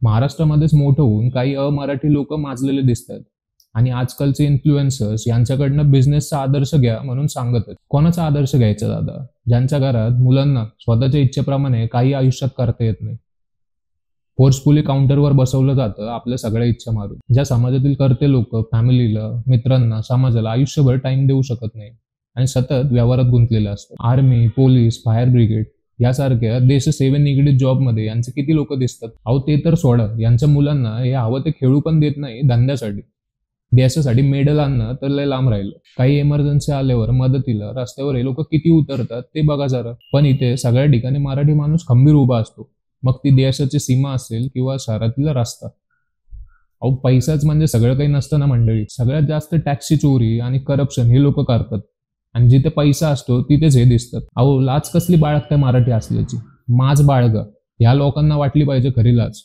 महाराष्ट्रामध्येच मोठं होऊन काही अमराठी लोक माजलेले दिसतात आणि आजकालचे इन्फ्लुएन्सर्स यांच्याकडनं बिझनेसचा आदर्श घ्या म्हणून सांगतात. कोणाचा आदर्श घ्यायचा दादा? ज्यांच्या घरात मुलांना स्वतःच्या इच्छेप्रमाणे काही आयुष्यात करता येत नाही. फोर्सफुली काउंटरवर बसवलं जातं आपल्या सगळ्या इच्छा मारून. ज्या समाजातील कर्ते लोक फॅमिलीला, मित्रांना, समाजाला आयुष्यभर टाइम देऊ शकत नाही आणि सतत व्यवहारात गुंतलेले असतात. आर्मी, पोलीस, फायर ब्रिगेड यासारख्या देशसेवे निगडीत जॉबमध्ये यांचे किती लोक दिसतात. अहो ते तर सोडा, यांच्या मुलांना हे हवं ते खेळू पण देत नाही धंद्यासाठी. देशासाठी मेडल आणणं तर लय लांब राहिलं. काही इमर्जन्सी आल्यावर मदतीला रस्त्यावर हे लोक किती उतरतात ते बघा जरा. पण इथे सगळ्या ठिकाणी मराठी माणूस खंबीर उभा असतो, मग ती देशाची सीमा असेल किंवा शहरातील रस्ता. अहो पैसाच म्हणजे सगळं काही नसतं ना मंडळी. सगळ्यात जास्त टॅक्सची चोरी आणि करप्शन हे लोक करतात आणि जिथे पैसा असतो तिथेच हे दिसतात. अहो लाज कसली बाळगताय मराठी असल्याची? माज बाळगा. ह्या लोकांना वाटली पाहिजे खरी लाज.